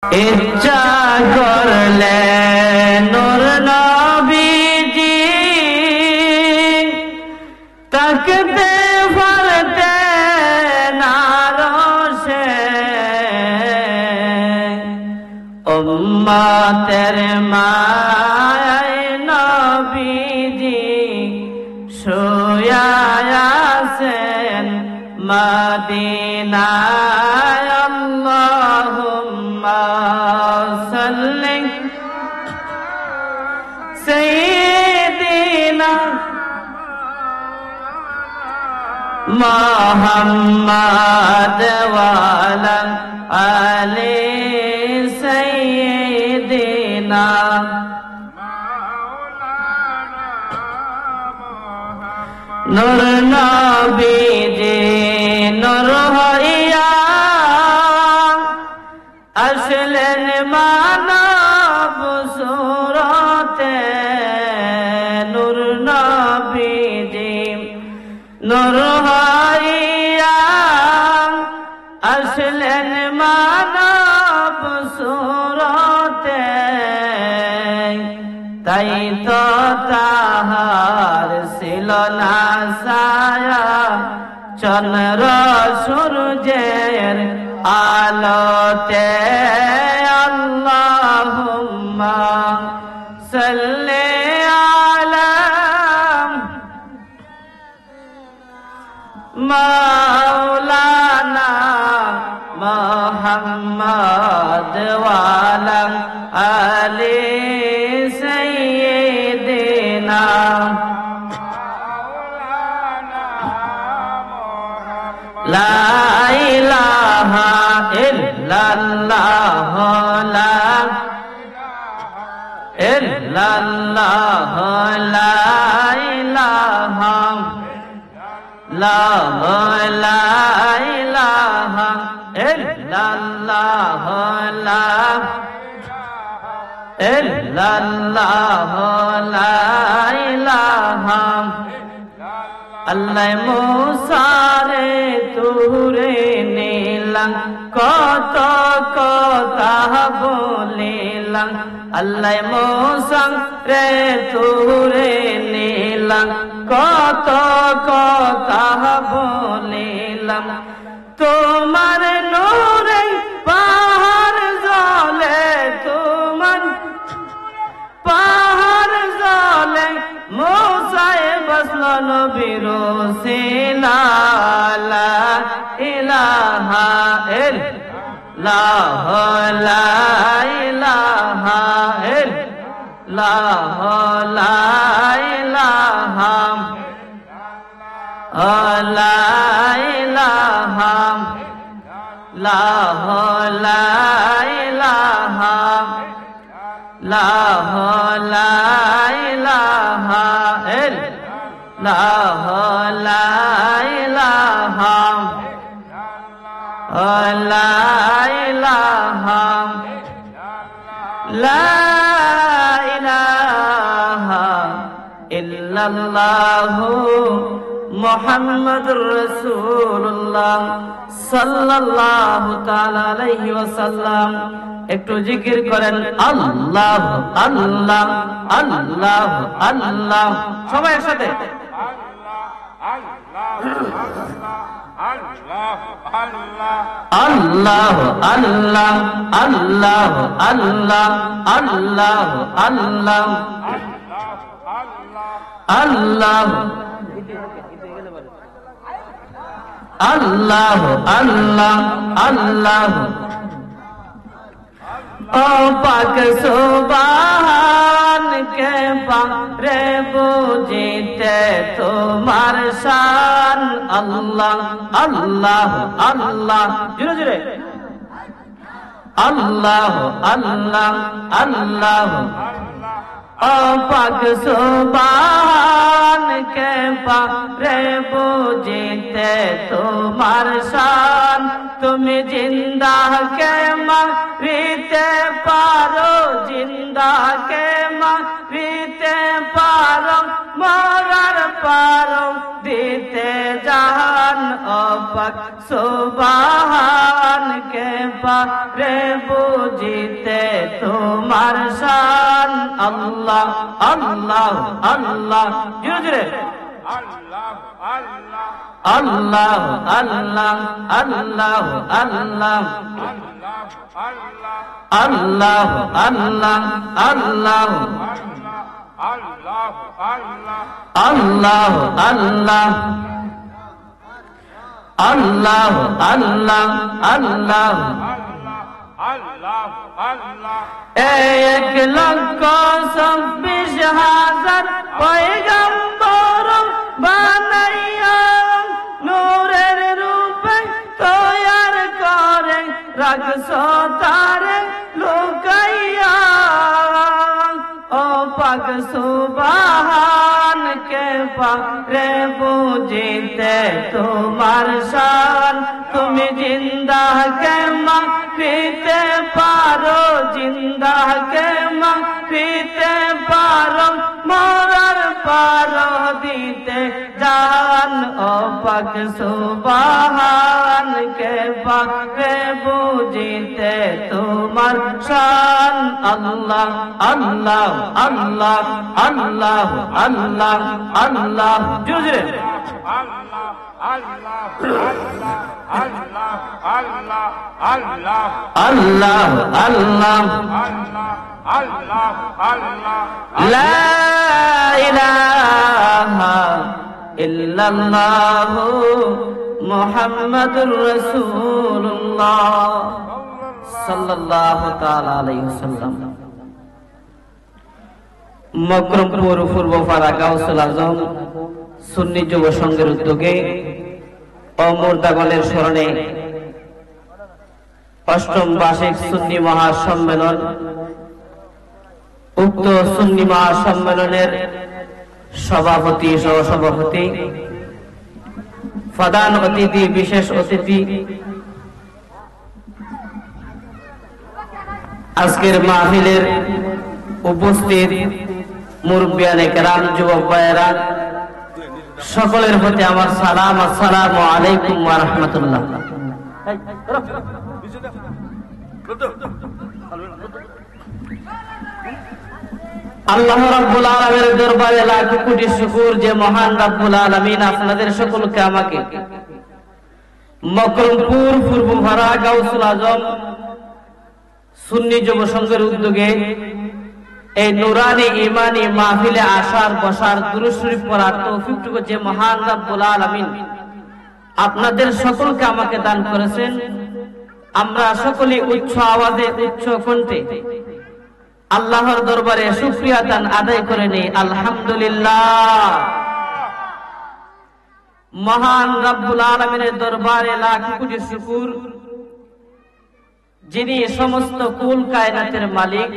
ইচ্ছা করলে নূর নবীজি তাকতে পারতেন আরশে, উম্মতের মায়ায় নবীজি শুয়ে আছেন মদিনায়। আল্লাহুম্মা সাল্লি সাইয়্যিদিনা মুহাম্মাদ ওয়া আলা আলি সাইয়্যিদিনা নূর নবীজি নূর হইয়া আসলেন মানব সুরতে, নূর নবীজি নূর হইয়া আসলেন মানব সুরতে, তাই তো তাহার ছিল না ছায়া চন্দ্র সূর্যের আলোতে। আল্লাহুম্মা সাল্লি আলা মাওলানা মুহাম্মাদ ওয়া আলা আলি সাইয়্যিদিনা লা ইলাহা ইল্লাল্লাহ লা ইল্লাল্লাহ লা ইলাহা লা ইলাহা ইল্লাল্লাহ লা ইল্লাল্লাহ লা ইলাহা। আল্লাহ মুসারে তুরে নিলাম কত কথা বলিলাম, আল্লাহ মুসারে তুরে নিলাম কত কথা বলিলাম। তোমার নূরে পাহাড় জ্বলে, তোমার পাহাড় জ্বলে মুসায় বসল নবীর সিনা। লা ইলাহা ইল্লাল্লাহ লা ইলাহা ইল্লাল্লাহ লা ইলাহা লা ইলাহা লা ইলাহা লা ইলাহা ইল্লাল্লাহ লা ইলাহা লা ইলাহা লা ইলাহা ইল্লাল্লাহ মুহাম্মাদুর রাসূলুল্লাহ সাল্লাল্লাহু তাআলা আলাইহি ওয়াসাল্লাম। একটু জিকির করেন আল্লাহ আল্লাহ আল্লাহ আল্লাহ, সবাই একসাথে আল্লাহ আল্লাহ আল্লাহ আল্লাহ আল্লাহ আল্লাহ আল্লাহ আল্লাহ আল্লাহ আল্লাহ। ও পাক সুবহান কে পারে বুঝিতে তোমার শান। আল্লাহ আল্লাহ আল্লাহ জোরে জোরে আল্লাহ আল্লাহ আল্লাহ। ও পাক সুবহান কে পারে বুঝিতে তোমার শান। তুমি জিন্দা কে মারিতে পারো, জিন্দা কে মারিতে পারো, মরার পারো দিতে জান। ও পাক সুবহান কে কে পারে বুঝিতে তোমার শান আল্লাহ আল্লাহ আল্লাহ জোরে জোরে আল্লাহ আল্লাহ আল্লাহ আল্লাহ আল্লাহ আল্লাহ আল্লাহ আল্লাহ আল্লাহ আল্লাহ আল্লাহ আল্লাহ আল্লাহ এক লক্ষ 26,000 পয়গম্বর বানাইয়া নূরের রূপে তৈয়ার করে রাখছো তারে লুকাইয়া ও পাক সুবহান কে পারে বুঝিতে তোমার শান তুমি জিন্দা কে মাফিতে পারো জিন্দা কে মাফিতে পারো মরার পারো দিতে জান ও পাক সুবহান কে পারে বুঝিতে তোমার শান আল্লাহ আল্লাহ আল্লাহ আল্লাহ আল্লাহ আল্লাহ জোরে আল্লাহ আল্লাহ আল্লাহ আল্লাহ আল্লাহ আল্লাহ আল্লাহ আল্লাহ আল্লাহ লা ইলাহা ইল্লাল্লাহ মুহাম্মাদুর রাসূলুল্লাহ সাল্লাল্লাহু তাআলা আলাইহি ওয়াসাল্লাম। মকরমপুর পূর্বপাড়া গাউসুল আজম সুন্নি যুব সংঘের উদ্যোগে ও মুর্দাগণের স্মরণে 8ম বার্ষিক সুন্নি মহাসম্মেলন, উক্ত সুন্নি মহাসম্মেলনের সভাপতি সহসভাপতি প্রধান অতিথি বিশেষ অতিথি আজকের মাহফিলের উপস্থিত মুরব্বিয়ানে কেরাম যুবক ভাইয়েরা সকলের প্রতি আমার সালাম, আসসালামু আলাইকুম ওয়া রাহমাতুল্লাহ। আল্লাহ রাব্বুল আলামিনের দরবারে লাখ কোটি শুকর যে মহান রাব্বুল আলামিন আপনাদের সকলকে আমাকে মকরমপুর পূর্বপাড়া গাউসুল আজম সুন্নি যুব সংঘের উদ্যোগে এই নুরানি ইমানি মাহফিলে আসার বসার দুরূদ শরীফ পড়ার তৌফিকটুকু যে মহান রাব্বুল আলামিন আপনাদের সকলকে আমাকে দান করেছেন, আমরা সকলে উচ্চ আওয়াজে উচ্চ কণ্ঠে আল্লাহর দরবারে শুকরিয়া দান আদায় করে নেই আলহামদুলিল্লাহ। মহান রাব্বুল আলামিনের দরবারে লাখ কোটি শুকর, যিনি সমস্ত কুল কায়নাতের মালিক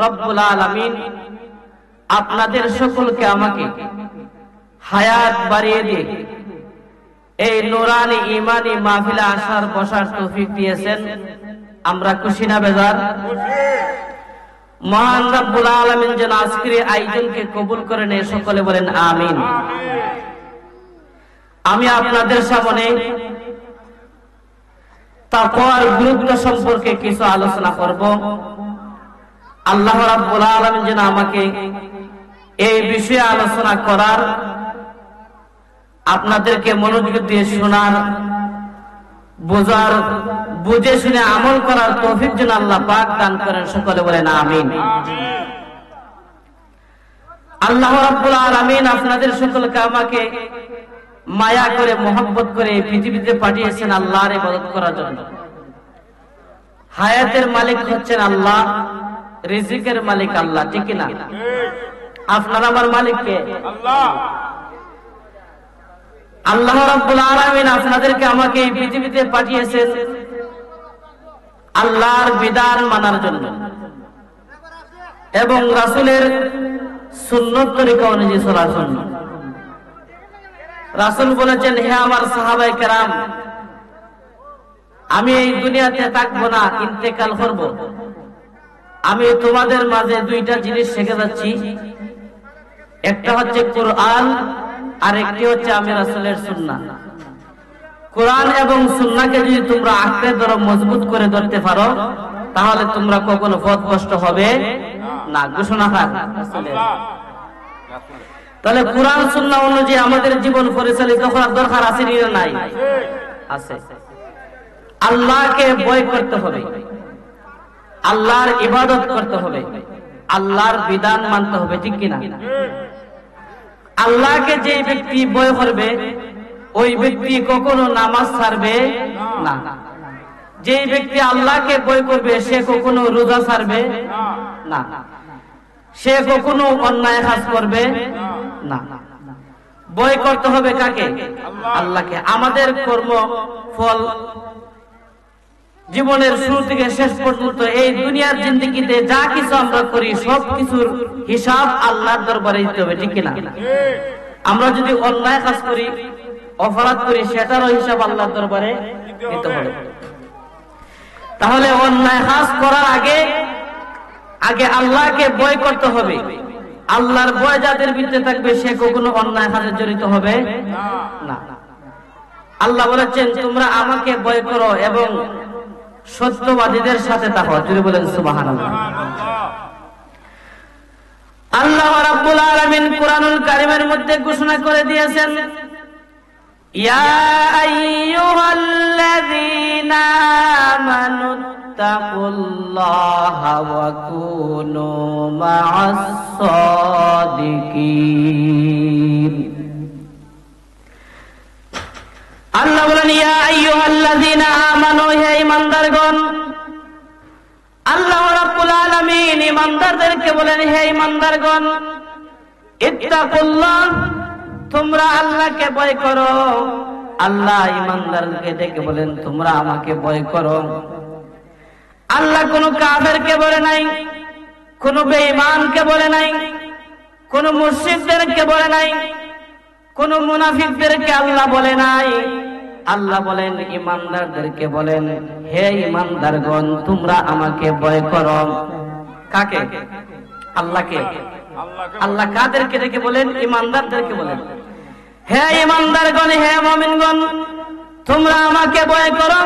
রব্বুল আলামিন আপনাদের সকলকে আমাকে হায়াত বাড়িয়ে দিয়ে এই নুরানি ইমানি মাহফিলে আসার বসার তৌফিক দিয়েছেন। আমরা খুশি না বেজার? মহান রব্বুল আলামিন যেন আজকের আয়োজনকে কবুল করে নেয়, সকলে বলেন আমিন। আমি আপনাদের সামনে তাকওয়ার গুরুত্ব সম্পর্কে কিছু আলোচনা করব। আল্লাহ রাব্বুল আলামিন যেন আমাকে এই বিষয়ে আলোচনা করার, আপনাদেরকে মনোযোগ দিয়ে শোনার, বোঝার, বুঝে শুনে আমল করার তৌফিক যেন আল্লাহ পাক দান করেন, সকলে বলেন আমিন। আল্লাহ রাব্বুল আলামিন আপনাদের সকলকে আমাকে মায়া করে মোহাব্বত করে পৃথিবীতে পাঠিয়েছেন আল্লাহর ইবাদত করার জন্য। হায়াতের মালিক হচ্ছেন আল্লাহ, রিজিকের মালিক আল্লাহ, ঠিক না? আপনার আমার মালিক কে? আল্লাহ। আল্লাহ রাব্বুল আলামিন আপনাদেরকে আমাকে এই পৃথিবীতে পাঠিয়েছেন আল্লাহর বিধান মানার জন্য এবং রাসূলের সুন্নত তরিকা অনুযায়ী চলার জন্য। রাসূল বলেছেন, হে আমার সাহাবায়ে কেরাম, আমি এই দুনিয়াতে থাকবো না, ইন্তেকাল করব। আমি তোমাদের মাঝে দুইটা জিনিস শিখে যাচ্ছি, একটা হচ্ছে কোরআন আর একটি হচ্ছে আমি রাসূলের সুন্নাহ। কোরআন এবং সুন্নাহকে যদি তোমরা আঁকড়ে ধরো, মজবুত করে ধরতে পারো, তাহলে তোমরা কখনো পথভ্রষ্ট হবে না। ঘোষণা থাক। তাহলে কোরআন সুন্নাহ অনুযায়ী আমাদের জীবন পরিচালিত করার দরকার আছে না নাই? আছে। আল্লাহকে ভয় করতে হবে, আল্লাহর ইবাদত করতে হবে, আল্লাহর বিধান মানতে হবে, ঠিক কিনা? আল্লাহকে যে ব্যক্তি ভয় করবে ওই ব্যক্তি কখনো নামাজ ছাড়বে না। যে ব্যক্তি আল্লাহকে ভয় করবে সে কখনো রোজা ছাড়বে না, সে কখনো অন্যায় কাজ করবে না। ভয় করতে হবে কাকে? আল্লাহকে। আমাদের কর্ম ফল জীবনের শুরু থেকে শেষ পর্যন্ত এই দুনিয়ার জিন্দেগিতে যা কিছু আমরা করি সব কিছুর হিসাব আল্লাহর দরবারে দিতে হবে, ঠিক কিনা? আমরা যদি অন্যায় কাজ করি, অপরাধ করি, সেটারও হিসাব আল্লাহর দরবারে দিতে হবে। তাহলে অন্যায় কাজ করার আগে আল্লাহকে ভয় করতে হবে। আল্লাহর ভয় যাদের ভিতরে থাকবে সে কখনো অন্যায় কাজে জড়িত হবে না। আল্লাহ বলেছেন তোমরা আমাকে ভয় করো এবং সত্যবাদীদের সাথে থাকো। তিনি বলেন সুবহানাল্লাহ। আল্লাহ রাব্বুল আলামিন কুরআনুল কারীমের মধ্যে ঘোষণা করে দিয়েছেন, ইয়া আইয়ুহাল্লাযীনা আমানুত্তাকুল্লাহা ওয়া কুনু মা'আস সাদিকিন। আল্লাহ বলেন ইয়া আইয়ুহাল্লাযীনা আমানু, হে ঈমানদারগণ। আল্লাহ রাব্বুল আলামিন ঈমানদারদেরকে বলেন, হে ঈমানদারগণ, ইত্তাকুল্লাহ, তোমরা আল্লাহকে ভয় করো। আল্লাহ ঈমানদারদেরকে ডেকে বলেন তোমরা আমাকে ভয় করো। আল্লাহ কোন কাফেরকে বলে নাই, কোন বেঈমানকে বলে নাই, কোন মুশরিকদেরকে বলে নাই, কোন মুনাফিকদেরকে আল্লাহ বলে নাই। আল্লাহ বলেন ঈমানদারদেরকে বলেন, হে ঈমানদারগণ তোমরা আমাকে ভয় করো। কাকে? আল্লাহকে। আল্লাহ কাদেরকে ডেকে বলেন? ঈমানদারদেরকে বলেন, হে ঈমানদারগণ, হে মুমিনগণ তোমরা আমাকে ভয় করো।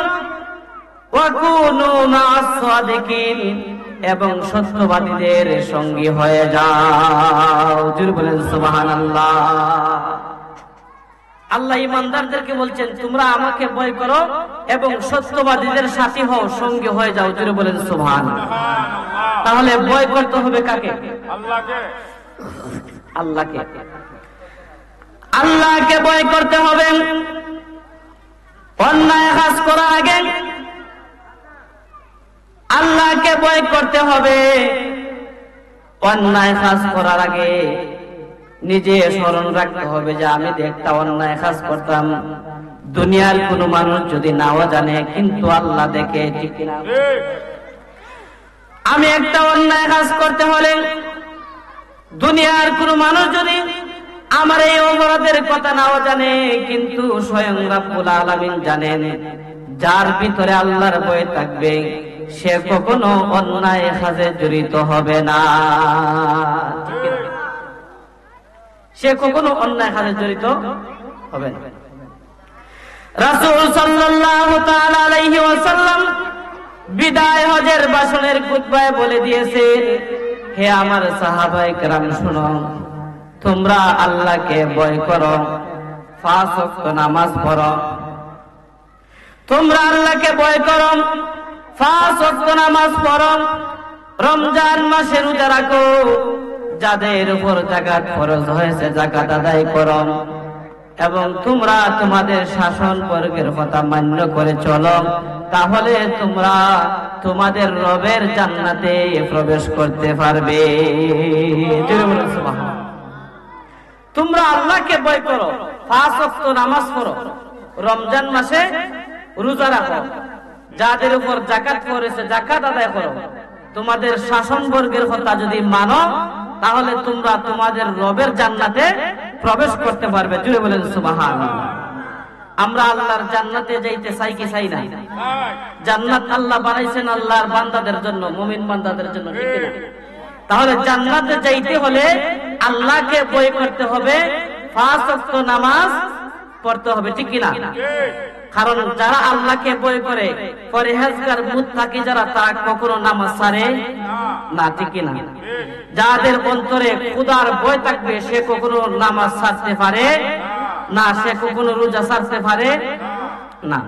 ওয়া কুনু মা'আস সাদিকিন, এবং সত্যবাদীদের সঙ্গী হয়ে যাও। জোরে বলেন সুবহানাল্লাহ। আল্লাহ ঈমানদারদেরকে বলছেন তোমরা আমাকে ভয় করো এবং সত্যবাদীদের সাথী হও, সঙ্গী হয়ে যাও। জোরে বলেন সুবহানাল্লাহ। তাহলে ভয় করতে হবে কাকে? আল্লাহকে। আল্লাহকে। আল্লাহকে ভয় করতে হবে। অন্যায় কাজ করার আগে আল্লাহকে ভয় করতে হবে। অন্যায় কাজ করার আগে নিজে স্মরণ রাখতে হবে যে আমি একটা অন্যায় কাজ করতাম, দুনিয়ার কোনো মানুষ যদি নাও জানে কিন্তু আল্লাহ দেখে, ঠিক কিনা? আমি একটা অন্যায় কাজ করতে হলে দুনিয়ার কোনো মানুষ যদি আমার এই অপরাধের কথা নাও জানে কিন্তু স্বয়ং রাব্বুল আলামিন জানেন, যার ভিতরে আল্লাহর ভয় থাকবে সে কখনো অন্যায় কাজে জড়িত হবে না। সে কখনো অন্যায় কাজে জড়িত হবে না। রাসূল সাল্লাল্লাহু তাআলা আলাইহি ওয়াসাল্লাম বিদায় হজের ভাষণের খুতবায় বলে দিয়েছেন, হে আমার সাহাবায়ে কেরাম শুনো, তোমরা আল্লাহকে ভয় করো, 5 ওয়াক্ত নামাজ পড়ো। তোমরা আল্লাহকে ভয় করো, 5 ওয়াক্ত নামাজ পড়ো, রমজান মাসে রোজা রাখো, যাদের উপর যাকাত ফরজ হয়েছে যাকাত আদায় করো, এবং তোমরা তোমাদের শাসন বর্গের কথা মান্য করে চলো, তাহলে তোমরা তোমাদের রবের জান্নাতে প্রবেশ করতে পারবে। তোমরা আল্লাহকে ভয় করো, 5 ওয়াক্ত নামাজ পড়ো, রমজান মাসে রোজা রাখো, যাদের উপর যাকাত করেছে যাকাত আদায় করো, তোমাদের শাসন বর্গের কথা যদি মানো তাহলে তোমরা তোমাদের রবের জান্নাতে প্রবেশ করতে পারবে। জুড়ে বলেন সুবহানাল্লাহ। আমরা আল্লাহর জান্নাতে যাইতে চাই কি চাই না? জান্নাত আল্লাহ বানাইছেন আল্লাহর বান্দাদের জন্য, মুমিন বান্দাদের জন্য, ঠিক না? তাহলে জান্নাতে যাইতে হলে আল্লাহকে ভয় করতে হবে, 5 ওয়াক্ত নামাজ পড়তে হবে, ঠিক কিনা? কারণ যারা আল্লাহকে ভয় করে, পরহেজগার মুত্তাকি যারা, তারা কখনো নামাজ ছাড়ে না, ঠিক না? যাদের অন্তরে খোদার ভয় থাকবে সে কখনো নামাজ ছাড়তে পারে না, সে কখনো রোজা ছাড়তে পারে না।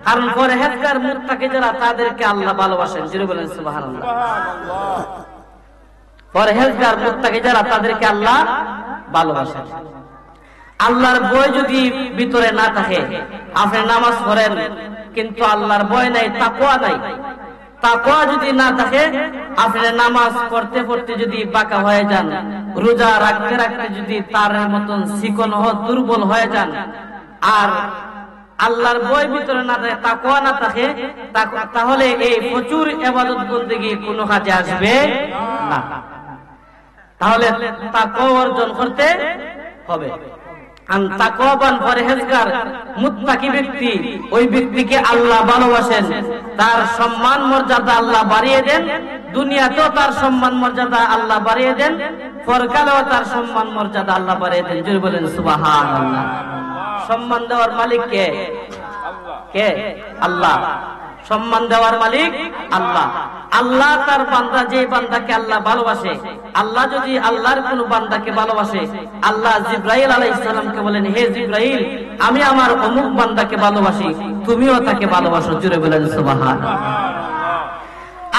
কারণ পরহেজগার মুত্তাকি যারা, তাদেরকে আল্লাহ ভালোবাসেন। জোরে বলেন সুবহানাল্লাহ। পরহেজগার মুত্তাকি যারা, তাদেরকে আল্লাহ ভালোবাসেন। আল্লাহর ভয় যদি ভিতরে না থাকে, আপনি নামাজ পড়েন কিন্তু আল্লাহর ভয় নাই, তাকওয়া নাই, তাকওয়া যদি না থাকে, আপনি নামাজ পড়তে পড়তে যদি বাঁকা হয়ে যান, রোজা রাখতে রাখতে যদি তার মতন চিকন দুর্বল হয়ে যান, আর আল্লাহর ভয় ভিতরে না থাকে, তাকওয়া না থাকে, তাহলে এই প্রচুর ইবাদত বন্দেগী কোনো কাজে আসবে না। তাহলে তাকওয়া অর্জন করতে হবে। তাকওয়াবান পরহেজগার মুত্তাকি ব্যক্তি, ওই ব্যক্তিকে আল্লাহ ভালোবাসেন, তার সম্মান মর্যাদা আল্লাহ বাড়িয়ে দেন, দুনিয়াতেও তার সম্মান মর্যাদা আল্লাহ বাড়িয়ে দেন, পরকালেও তার সম্মান মর্যাদা আল্লাহ বাড়িয়ে দেন। জোরে বলেন সুবহানাল্লাহ। সম্মান দেওয়ার মালিক কে? কে? আল্লাহ। সম্মান দেওয়ার মালিক আল্লাহ। আল্লাহ তার বান্দা, যে বান্দাকে আল্লাহ ভালোবাসে, আল্লাহ যদি আল্লাহর কোন বান্দাকে ভালোবাসে, আল্লাহ জিবরাইল আলাইহিস সালামকে বলেন, হে জিবরাইল, আমি আমার অমুক বান্দাকে ভালোবাসি, তুমিও তাকে ভালোবাসো। জোরে বলেন সুবহানাল্লাহ।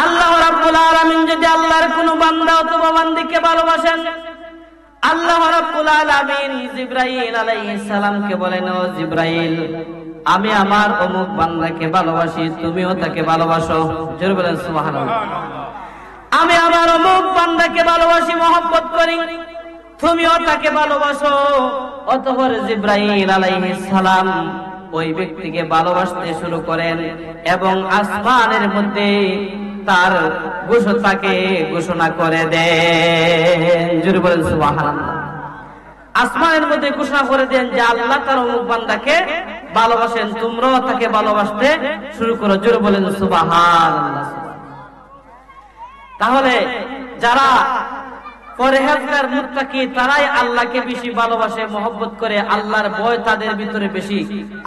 আল্লাহ রাব্বুল আলামিন যদি আল্লাহর কোন বান্দা অথবা বান্দিকে ভালোবাসেন, আল্লাহ রাব্বুল আলামিন জিবরাইল আলাইহিস সালামকে বলেন, ও জিবরাইল, আমি আমার অমুক বান্দাকে ভালোবাসি, তুমিও তাকে ভালোবাসো। জোরে বলেন সুবহানাল্লাহ। আমি আমার অমুক বান্দাকে ভালোবাসি, মহব্বত করি, তুমিও তাকে ভালোবাসো। অতঃপর জিবরাইল আলাইহিস সালাম ওই ব্যক্তিকে ভালোবাসতে শুরু করেন এবং আসমানের মধ্যে তার ঘোষণাকে ঘোষণা করে দেন। জোরে বলেন সুবহানাল্লাহ। আসমানের মধ্যে ঘোষণা করে দেন যে আল্লাহ তার অমুক বান্দাকে ভালোবাসেন, তোমরাও তাকে ভালোবাসতে শুরু করো। জোরে বলেন সুবহানাল্লাহ। তাহলে যারা পরহেজগার মুত্তাকি, তারাই আল্লাহকে বেশি ভালোবাসে, মহব্বত করে, আল্লাহর ভয় তাদের ভিতরে বেশি।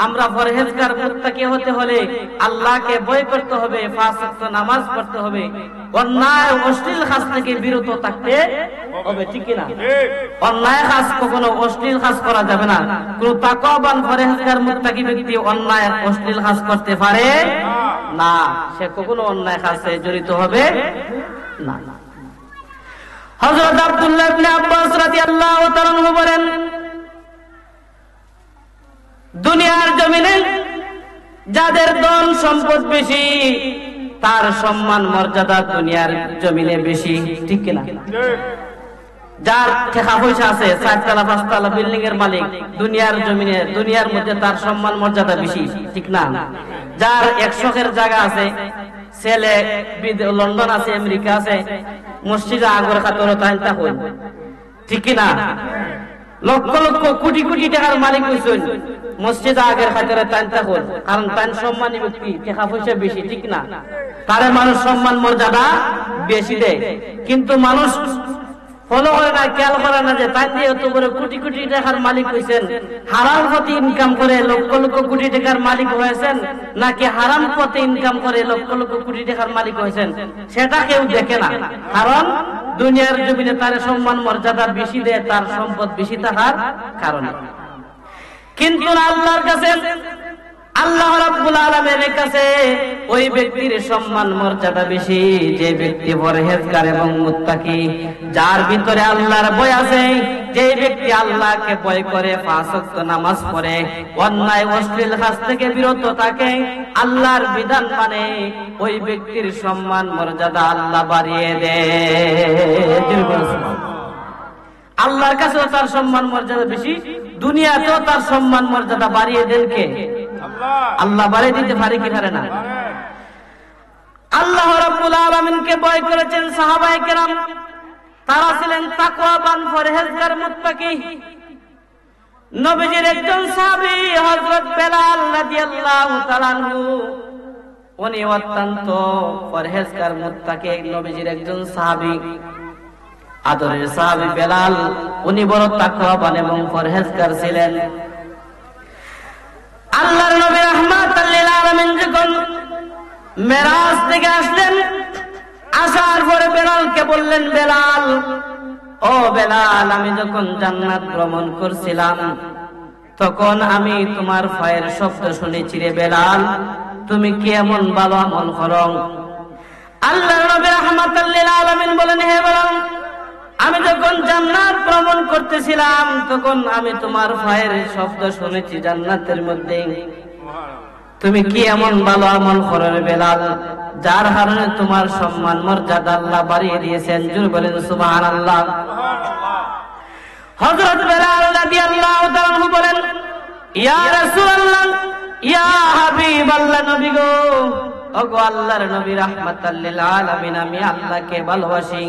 আমরা পরহেজগার মুত্তাকি হতে হলে আল্লাহকে ভয় করতে হবে, পাঁচ ওয়াক্ত নামাজ পড়তে হবে, অন্যায় অশ্লীল কাজ থেকে বিরত থাকতে হবে, ঠিক না? অন্যায় কাজ, কখনো অশ্লীল কাজ করা যাবে না। কোন তাকওয়াবান পরহেজগার মুত্তাকি ব্যক্তি অন্যায় অশ্লীল কাজ করতে পারে না, সে কখনো অন্যায় কাজে জড়িত হবে না। হযরত আব্দুল্লাহ ইবনে আব্বাস রাদিয়াল্লাহু তাআলা আনহু বলেন, দুনিয়ার জমিনে যাদের ধন সম্পদ বেশি, তার সম্মান মর্যাদা দুনিয়ার জমিনে বেশি, ঠিক কিনা? যার টাকা পয়সা আছে, 4 তলা 5 তলা বিল্ডিং এর মালিক, দুনিয়ার জমিনে, দুনিয়ার মধ্যে তার সম্মান মর্যাদা বেশি, ঠিক না? যার 100 এর জায়গা আছে, ছেলে লন্ডন আছে, আমেরিকা আছে, মসজিদে আগর খাতর তাই তা কই, ঠিক না? লক্ষ লক্ষ কোটি কোটি টাকার মালিক হইছেন, মসজিদে আগের খাতরে তাই তা কই, কারণ তার সম্মানী ব্যক্তি, টাকা পয়সা বেশি, ঠিক না? তারে মানুষ সম্মান মর্যাদা বেশি দেয়। কিন্তু মানুষ ফলো করে না, খেয়াল করে না যে তাই দিয়ে এত বড় কোটি কোটি টাকার মালিক হয়েছেন, হারাম পথে ইনকাম করে লক্ষ লক্ষ কোটি টাকার মালিক হয়েছেন, নাকি হারাম পথে ইনকাম করে লক্ষ লক্ষ কোটি টাকার মালিক হয়েছেন, সেটা কেউ দেখে না। কারণ দুনিয়ার জমিনে তার সম্মান মর্যাদা বেশি দেয়, তার সম্পদ বেশি থাকার কারণে। কিন্তু আল্লাহর কাছে, আল্লাহ রাব্বুল আলামিনের কাছে ওই ব্যক্তির সম্মান মর্যাদা বেশি, যে ব্যক্তি পরহেজগার এবং মুত্তাকি, যার ভিতরে আল্লাহর ভয় আছে, যে ব্যক্তি আল্লাহকে ভয় করে, 5 ওয়াক্ত নামাজ পড়ে, অন্যায় অশ্লীল কাজ থেকে বিরত থাকে, আল্লাহর বিধান মানে, ওই ব্যক্তির সম্মান মর্যাদা আল্লাহ বাড়িয়ে দেয়। আল্লাহর কাছেও তার সম্মান মর্যাদা বেশি, দুনিয়াতেও তার সম্মান মর্যাদা বাড়িয়ে দেন কে? আল্লাহ বাড়িয়ে দিতে পারে কি পারে না? আল্লাহ রাব্বুল আলামিনকে ভয় করেছেন সাহাবায়ে কেরাম, তারা ছিলেন তাকওয়াবান পরহেজগার মুত্তাকি। নবীজির একজন সাহাবী হযরত বেলাল রাদিয়াল্লাহু তাআলা আনহু, উনি অত্যন্ত পরহেজগার মুত্তাকি, নবীজির একজন সাহাবী, আদরের সাহাবী বেলাল, উনি বড় তাকওয়াবান এবং পরহেজগার ছিলেন। আল্লাহর নবী রাহমাতাল লিল আলামিন যখন মেরাজ থেকে আসলেন, আসার পরে বেলালকে বললেন, বেলাল, ও বেলাল, আমি যখন জান্নাত ভ্রমণ করছিলাম তখন আমি তোমার পায়ের শব্দ শুনেছি রে বেলাল, তুমি কি এমন ভালো আমল করো? আল্লাহর নবী রাহমাতাল লিল আলামিন বলেন, হে বেলাল, আমি যখন জান্নাত ভ্রমণ করতেছিলাম তখন আমি তোমার পায়ের শব্দ শুনেছি জান্নাতের মধ্যে। তুমি কি এমন ভালো আমল করো রে বেলাল, যার কারণে তোমার সম্মান মর্যাদা আল্লাহ বাড়িয়ে দিয়েছেন? জোরে বলেন সুবহানাল্লাহ। হযরত বেলাল রাদিয়াল্লাহু তাআলা আনহু বলেন, ইয়া রাসূলুল্লাহ, ইয়া হাবিবাল্লাহ, নবী গো, ওগো আল্লাহর নবী রাহমাতাল লিল আলামিন, আমি আল্লাহকে ভালোবাসি,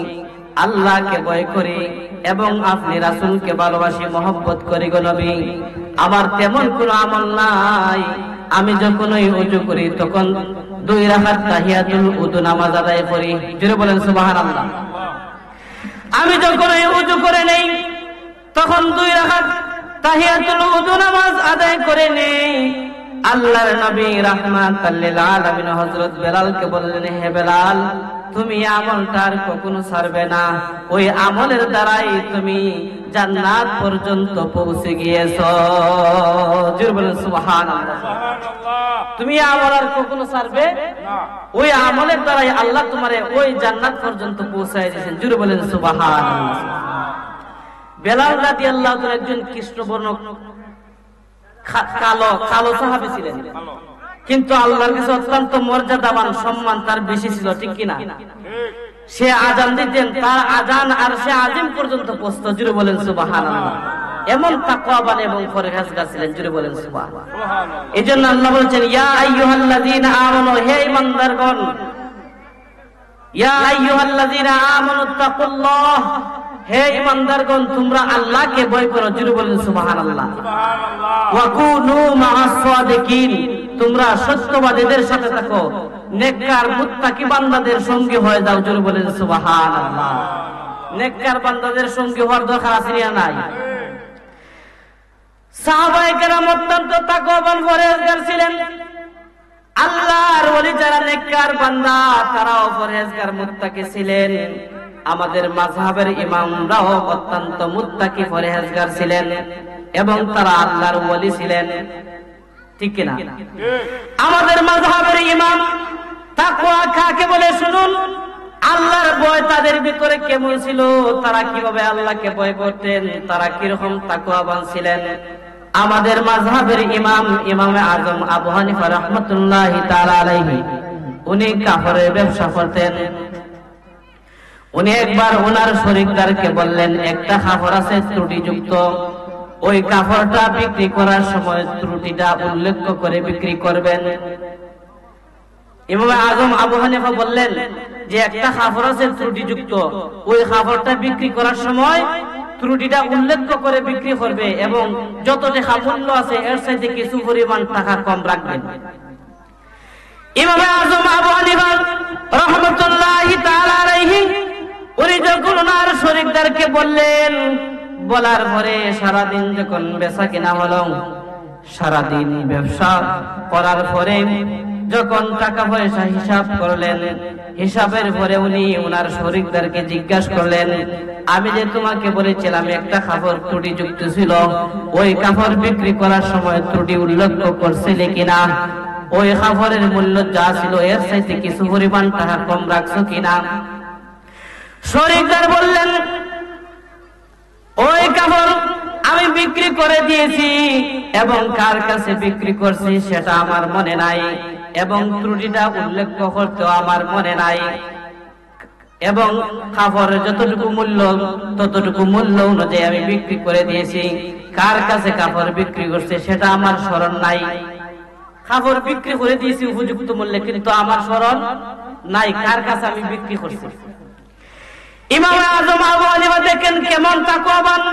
আল্লাহকে ভয় করি এবং আপনি রাসূলকে ভালোবাসি, মহব্বত করি গো নবী। আমার তেমন কোনো আমল নাই। আমি যখন ওযু করি তখন 2 রাকাত তাহিয়াতুল উযু নামাজ আদায় করি। জোরে বলেন সুবহানাল্লাহ। আমি যখন ওযু করে নেই তখন 2 রাকাত তাহিয়াতুল উযু নামাজ আদায় করে নেই। আল্লাহর নবী রাহমাতাল লিল আলামিন হযরত বেলালকে বললেন, হে বেলাল, তুমি আমলটার কখনো ছাড়বে না। ওই আমলের দ্বারাই তুমি জান্নাত পর্যন্ত পৌঁছে গিয়েছো। জোরে বলেন সুবহানাল্লাহ। তুমি আমল আর কখনো ছাড়বে না। ওই আমলের দ্বারাই আল্লাহ তোমারে ওই জান্নাত পর্যন্ত পৌঁছায় দিয়েছেন। জোরে বলেন সুবহানাল্লাহ। বেলাল রাদিয়াল্লাহু তাআলা একজন কৃষ্ণবর্ণ কালো সাহাবী ছিলেন, কিন্তু আল্লাহর কাছে অত্যন্ত মর্যাদাবান, সম্মান তার বেশি ছিল, ঠিক কিনা? সে আজান দিতেন, তার আজান আর সে আজিম পর্যন্ত পৌঁছতো। জোরে বলেন সুবহানাল্লাহ। এমন তাকওয়াবান এবং পরহেজগার ছিলেন। জোরে বলেন সুবহানাল্লাহ। এজন্য আল্লাহ বলেছেন, ইয়া আইয়ুহাল্লাযীনা আমানু, হে ঈমানদারগণ, ইয়া আইয়ুহাল্লাযীনা আমানু তাকুল্লাহ, হে ঈমানদারগণ, তোমরা আল্লাহকে ভয় করো। জোরে বলেন সুবহানাল্লাহ। ওয়া কুনু মা'আস সাদিকিন, তোমরা সত্যবাদীদের সাথে থাকো, নেককার মুত্তাকি বান্দাদের সঙ্গী হয়ে যাও। জোরে বলেন সুবহানাল্লাহ। নেককার বান্দাদের সঙ্গী হওয়ার দরকার আছে না নাই? সাহাবায়ে কেরাম অত্যন্ত তাকওয়াবান পরহেজগার ছিলেন। আল্লাহর ওলি যারা নেককার বান্দা তারাও পরহেজগার মুত্তাকি ছিলেন। আমাদের মাযহাবের ইমামরাও অত্যন্ত মুত্তাকি পরহেজগার ছিলেন এবং তারা আল্লাহর ওলি ছিলেন, ঠিক কিনা? আমাদের মাযহাবের ইমাম তাকওয়া কাকে বলে শুনুন। আল্লাহর ভয় তাদের ভিতরে কেমন ছিল, তারা কিভাবে আল্লাহকে ভয় করতেন, তারা কিরকম তাকওয়াবান ছিলেন। আমাদের মাযহাবের ইমাম ইমামে আজম আবু হানিফা রাহমাতুল্লাহি তাআলা আলাইহি, উনি কাফরের ব্যবসা করতেন। উনি একবার ওনার শরীকদারকে বললেন, একটা কাপড় আছে ত্রুটিযুক্ত, ওই কাপড়টা বিক্রি করার সময় ত্রুটিটা উল্লেখ করে বিক্রি করবেন। ইমাম আজম আবু হানিফা বললেন যে একটা কাপড় আছে ত্রুটিযুক্ত, ওই কাপড়টা বিক্রি করার সময় ত্রুটিটা উল্লেখ করে বিক্রি করবে এবং যত টাকা মূল্য আছে এর চাইতে কিছু পরিমাণ টাকা কম রাখবেন। ইমাম আজম আবু হানিফা রাহমাতুল্লাহি তাআলা আলাইহি উনি যখন ওনার শরীকদারকে বললেন, বলার পরে সারাদিন যখন বেচা কিনা হলো, সারাদিন ব্যবসা করার পরে যখন টাকা পয়সা হিসাব করলেন, হিসাবের পরে উনি ওনার শরীকদারকে জিজ্ঞাসা করলেন, আমি যে তোমাকে বলেছিলাম একটা কাপড় ত্রুটিযুক্ত ছিল, ওই কাপড় বিক্রি করার সময় ত্রুটি উল্লেখ করছিলে কিনা? ওই কাপড়ের মূল্য যা ছিল এর চাইতে কিছু পরিমাণ টাকা কম রাখছো কিনা? শরীকদার বললেন, ওই কাপড় আমি বিক্রি করে দিয়েছি এবং কার কাছে বিক্রি করছি সেটা আমার মনে নাই এবং ত্রুটিটা উল্লেখ করতেও আমার মনে নাই এবং কাপড়ের যতটুকু মূল্য ততটুকু মূল্য অনুযায়ী আমি বিক্রি করে দিয়েছি। কার কাছে কাপড় বিক্রি করছে সেটা আমার স্মরণ নাই। কাপড় বিক্রি করে দিয়েছি উপযুক্ত মূল্যে, কিন্তু আমার স্মরণ নাই কার কাছে আমি বিক্রি করছি। ইমাম আজম আবু হানিফা দেখেন কেমন তাকওয়াবান।